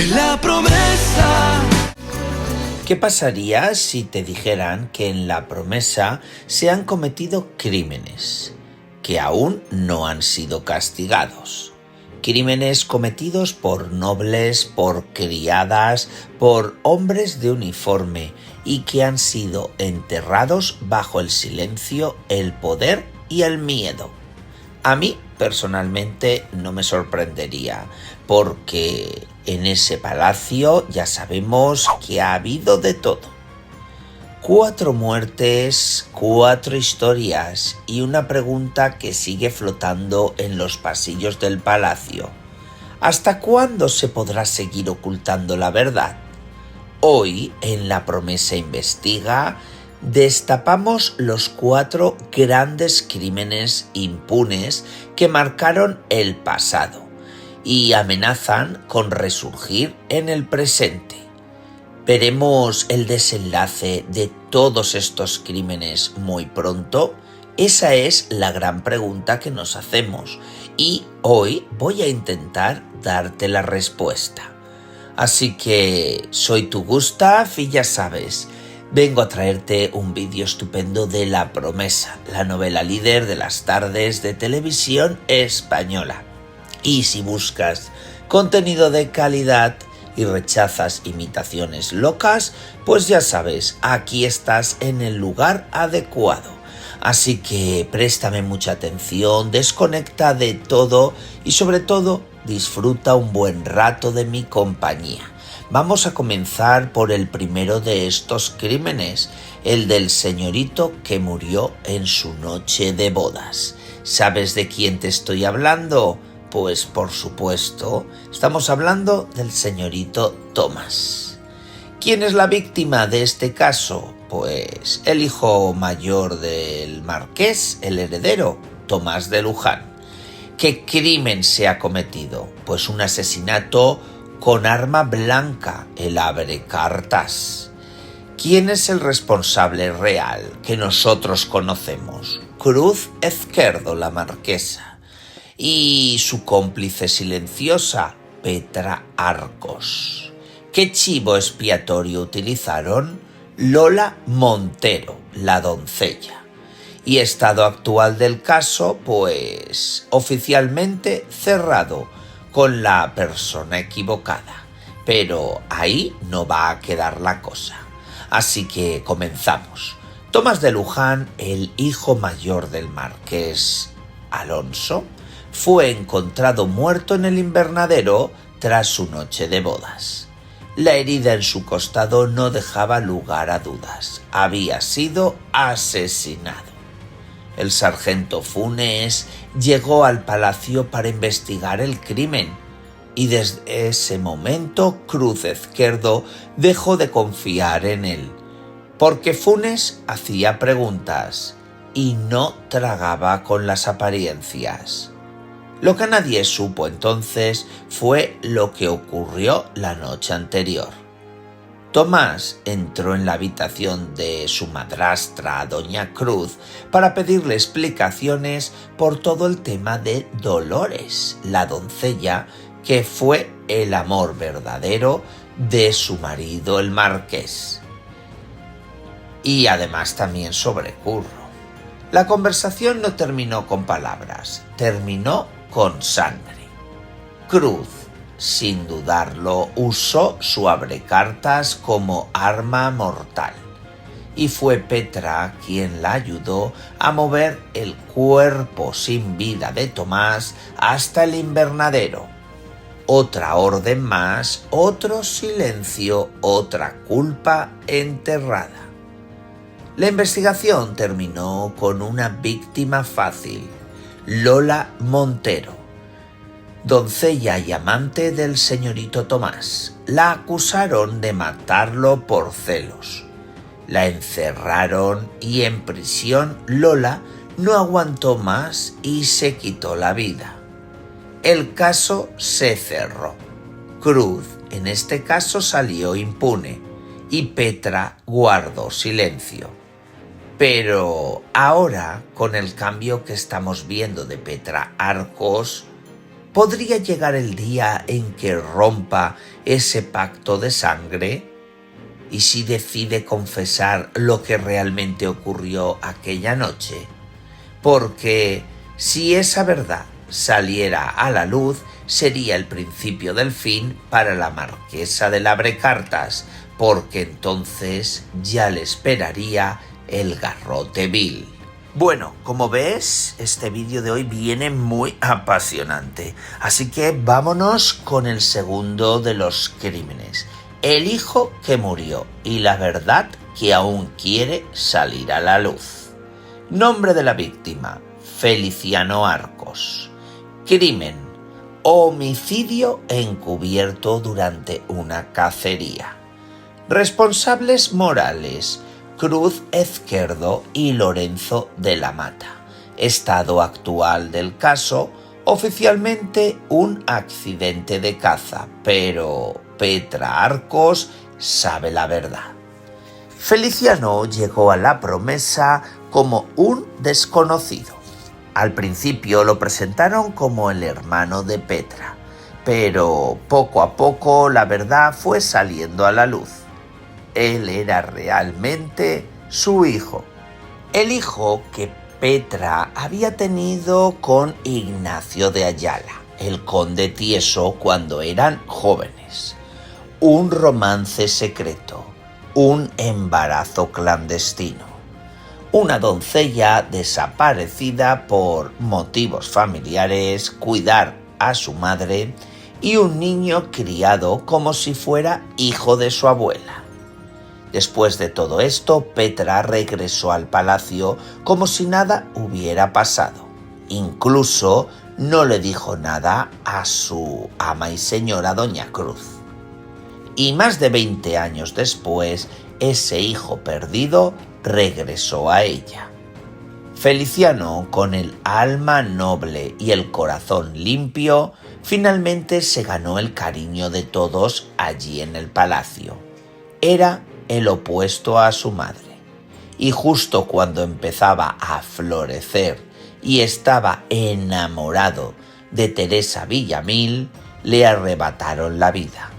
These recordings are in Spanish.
La promesa. ¿Qué pasaría si te dijeran que en La Promesa se han cometido crímenes que aún no han sido castigados? Crímenes cometidos por nobles, por criadas, por hombres de uniforme y que han sido enterrados bajo el silencio, el poder y el miedo. A mí, personalmente, no me sorprendería, porque en ese palacio ya sabemos que ha habido de todo. 4 muertes, 4 historias y una pregunta que sigue flotando en los pasillos del palacio. ¿Hasta cuándo se podrá seguir ocultando la verdad? Hoy, en La Promesa Investiga, destapamos los 4 grandes crímenes impunes que marcaron el pasado y amenazan con resurgir en el presente. ¿Veremos el desenlace de todos estos crímenes muy pronto? Esa es la gran pregunta que nos hacemos y hoy voy a intentar darte la respuesta. Así que soy tu Gustav y ya sabes, vengo a traerte un vídeo estupendo de La Promesa, la novela líder de las tardes de televisión española. Y si buscas contenido de calidad y rechazas imitaciones locas, pues ya sabes, aquí estás en el lugar adecuado. Así que préstame mucha atención, desconecta de todo y sobre todo disfruta un buen rato de mi compañía. Vamos a comenzar por el primero de estos crímenes, el del señorito que murió en su noche de bodas. ¿Sabes de quién te estoy hablando? Pues por supuesto, estamos hablando del señorito Tomás. ¿Quién es la víctima de este caso? Pues el hijo mayor del marqués, el heredero, Tomás de Luján. ¿Qué crimen se ha cometido? Pues un asesinato con arma blanca, el abrecartas. ¿Quién es el responsable real que nosotros conocemos? Cruz Ezquerdo, la marquesa. Y su cómplice silenciosa, Petra Arcos. ¿Qué chivo expiatorio utilizaron? Lola Montero, la doncella. Y estado actual del caso, pues oficialmente cerrado, con la persona equivocada. Pero ahí no va a quedar la cosa. Así que comenzamos. Tomás de Luján, el hijo mayor del marqués Alonso, fue encontrado muerto en el invernadero tras su noche de bodas. La herida en su costado no dejaba lugar a dudas. Había sido asesinado. El sargento Funes llegó al palacio para investigar el crimen y desde ese momento Cruz Ezquerdo dejó de confiar en él, porque Funes hacía preguntas y no tragaba con las apariencias. Lo que nadie supo entonces fue lo que ocurrió la noche anterior. Tomás entró en la habitación de su madrastra, doña Cruz, para pedirle explicaciones por todo el tema de Dolores, la doncella que fue el amor verdadero de su marido el marqués. Y además también sobre Curro. La conversación no terminó con palabras, terminó con sangre. Cruz, sin dudarlo, usó su abrecartas como arma mortal. Y fue Petra quien la ayudó a mover el cuerpo sin vida de Tomás hasta el invernadero. Otra orden más, otro silencio, otra culpa enterrada. La investigación terminó con una víctima fácil, Lola Montero, doncella y amante del señorito Tomás. La acusaron de matarlo por celos. La encerraron y en prisión Lola no aguantó más y se quitó la vida. El caso se cerró. Cruz, en este caso, salió impune y Petra guardó silencio. Pero ahora, con el cambio que estamos viendo de Petra Arcos, ¿Podría llegar el día en que rompa ese pacto de sangre? ¿Y si decide confesar lo que realmente ocurrió aquella noche? Porque si esa verdad saliera a la luz, sería el principio del fin para la marquesa de Labrecartas, porque entonces ya le esperaría el garrote vil. Bueno, como ves, este vídeo de hoy viene muy apasionante, así que vámonos con el segundo de los crímenes. El hijo que murió y la verdad que aún quiere salir a la luz. Nombre de la víctima: Feliciano Arcos. Crimen: homicidio encubierto durante una cacería. Responsables morales: Cruz Ezquerdo y Lorenzo de la Mata. Estado actual del caso: oficialmente un accidente de caza, pero Petra Arcos sabe la verdad. Feliciano llegó a la promesa como un desconocido. Al principio lo presentaron como el hermano de Petra, pero poco a poco la verdad fue saliendo a la luz. Él era realmente su hijo. El hijo que Petra había tenido con Ignacio de Ayala, el conde Tieso, cuando eran jóvenes. Un romance secreto, un embarazo clandestino, una doncella desaparecida por motivos familiares, cuidar a su madre y un niño criado como si fuera hijo de su abuela. Después de todo esto, Petra regresó al palacio como si nada hubiera pasado. Incluso no le dijo nada a su ama y señora Doña Cruz. Y más de 20 años después, ese hijo perdido regresó a ella. Feliciano, con el alma noble y el corazón limpio, finalmente se ganó el cariño de todos allí en el palacio. Era el opuesto a su madre, y justo cuando empezaba a florecer y estaba enamorado de Teresa Villamil, le arrebataron la vida.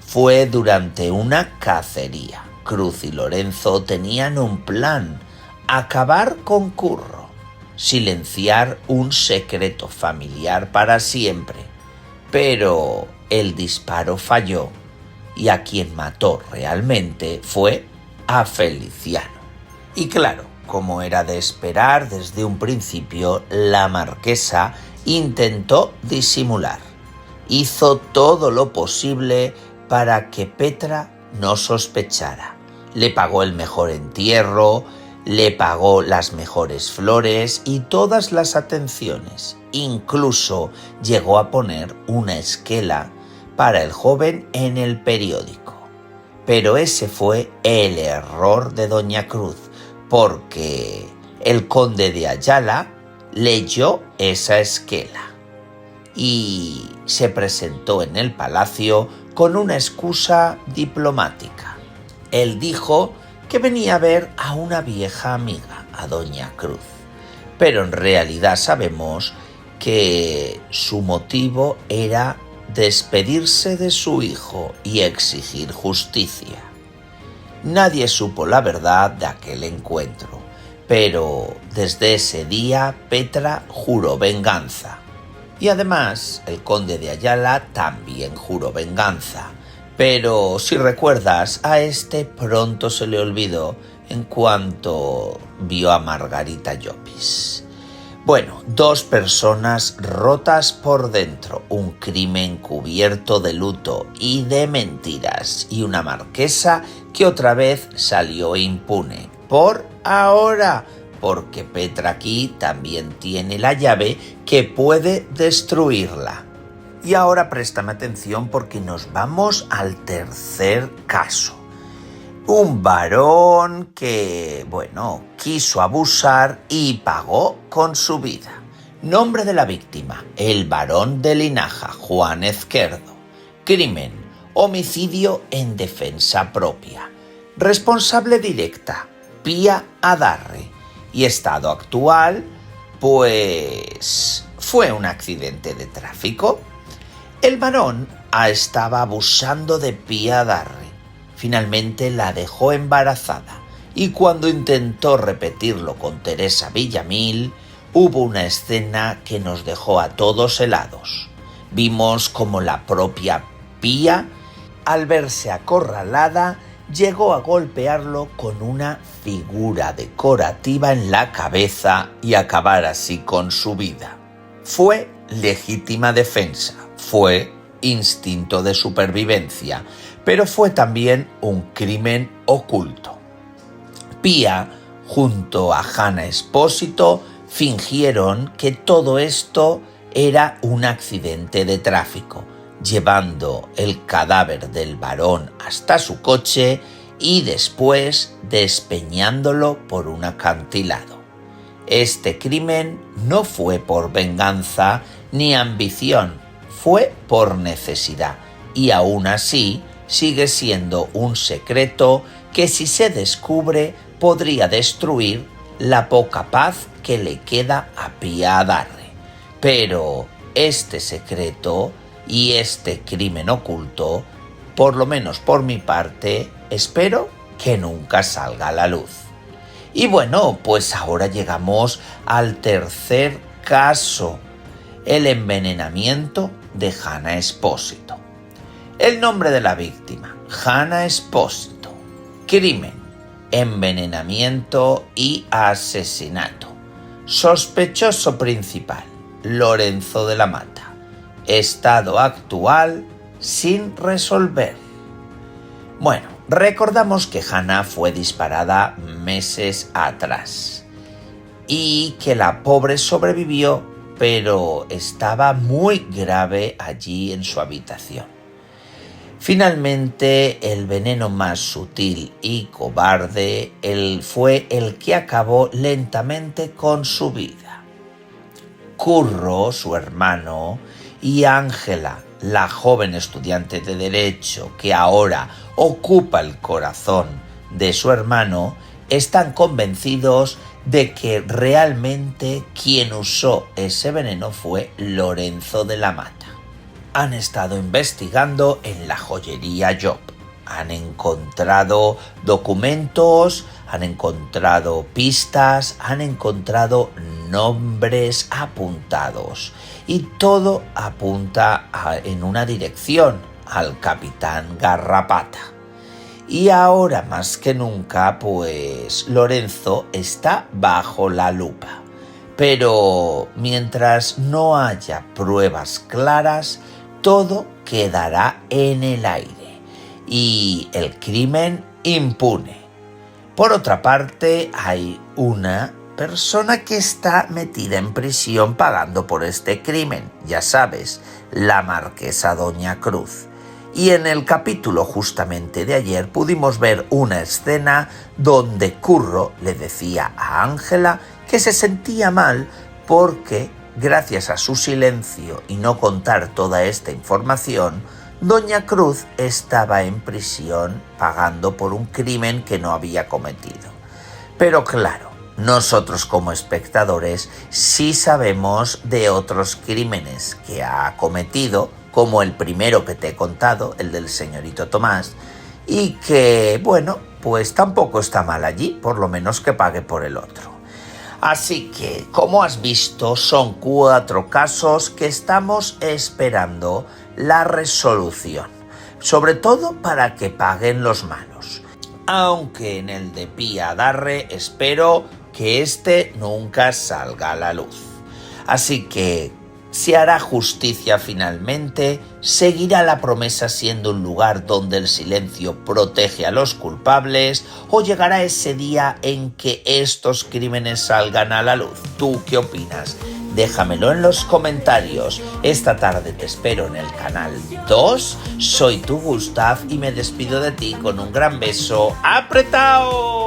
Fue durante una cacería. Cruz y Lorenzo tenían un plan: acabar con Curro, silenciar un secreto familiar para siempre. Pero el disparo falló y a quien mató realmente fue a Feliciano. Y claro, como era de esperar desde un principio, la marquesa intentó disimular. Hizo todo lo posible para que Petra no sospechara. Le pagó el mejor entierro, le pagó las mejores flores y todas las atenciones. Incluso llegó a poner una esquela para el joven en el periódico. Pero ese fue el error de Doña Cruz, porque el conde de Ayala leyó esa esquela y se presentó en el palacio con una excusa diplomática. Él dijo que venía a ver a una vieja amiga, a Doña Cruz, pero en realidad sabemos que su motivo era despedirse de su hijo y exigir justicia. Nadie supo la verdad de aquel encuentro, pero desde ese día Petra juró venganza. Y además, el conde de Ayala también juró venganza. Pero si recuerdas, a este pronto se le olvidó en cuanto vio a Margarita Llopis. Bueno, 2 personas rotas por dentro, un crimen cubierto de luto y de mentiras, y una marquesa que otra vez salió impune. Por ahora, porque Petra aquí también tiene la llave que puede destruirla. Y ahora préstame atención porque nos vamos al tercer caso. Un varón que, quiso abusar y pagó con su vida. Nombre de la víctima: el barón de Linaja, Juan Ezquerdo. Crimen: homicidio en defensa propia. Responsable directa: Pía Adarre. Y estado actual, ¿Fue un accidente de tráfico? El varón estaba abusando de Pia Darre. Finalmente la dejó embarazada y cuando intentó repetirlo con Teresa Villamil, hubo una escena que nos dejó a todos helados. Vimos como la propia Pia, al verse acorralada, llegó a golpearlo con una figura decorativa en la cabeza y acabar así con su vida. Fue legítima defensa, fue instinto de supervivencia, pero fue también un crimen oculto. Pia, junto a Hannah Espósito, fingieron que todo esto era un accidente de tráfico, llevando el cadáver del varón hasta su coche y después despeñándolo por un acantilado. Este crimen no fue por venganza ni ambición, fue por necesidad y aún así sigue siendo un secreto que si se descubre podría destruir la poca paz que le queda a Pia Darre. Pero este secreto y este crimen oculto, por lo menos por mi parte, espero que nunca salga a la luz. Y bueno, pues ahora llegamos al tercer caso, el envenenamiento de Hannah Espósito. El nombre de la víctima, Hannah Espósito. Crimen, envenenamiento y asesinato. Sospechoso principal, Lorenzo de la Mata. Estado actual, sin resolver. Bueno, recordamos que Hannah fue disparada meses atrás y que la pobre sobrevivió, pero estaba muy grave allí en su habitación. Finalmente, el veneno más sutil y cobarde fue el que acabó lentamente con su vida. Curro, su hermano, y Ángela, la joven estudiante de Derecho que ahora ocupa el corazón de su hermano, están convencidos de que realmente quien usó ese veneno fue Lorenzo de la Mata. Han estado investigando en la joyería Job. Han encontrado documentos, han encontrado pistas, han encontrado nombres apuntados. Y todo apunta en una dirección, al capitán Garrapata. Y ahora más que nunca, pues Lorenzo está bajo la lupa. Pero mientras no haya pruebas claras, todo quedará en el aire y el crimen impune. Por otra parte, hay una persona que está metida en prisión pagando por este crimen, ya sabes, la marquesa Doña Cruz. Y en el capítulo justamente de ayer pudimos ver una escena donde Curro le decía a Ángela que se sentía mal porque, gracias a su silencio y no contar toda esta información, Doña Cruz estaba en prisión pagando por un crimen que no había cometido. Pero claro, nosotros como espectadores sí sabemos de otros crímenes que ha cometido, como el primero que te he contado, el del señorito Tomás, y que, bueno, pues tampoco está mal allí, por lo menos que pague por el otro. Así que, como has visto, son 4 casos que estamos esperando la resolución, sobre todo para que paguen los malos. Aunque en el de Pia Darre espero que este nunca salga a la luz. Así que se hará justicia finalmente, seguirá la promesa siendo un lugar donde el silencio protege a los culpables, o llegará ese día en que estos crímenes salgan a la luz. ¿Tú qué opinas? Déjamelo en los comentarios. Esta tarde te espero en el canal 2. Soy tu Gustav y me despido de ti con un gran beso apretado.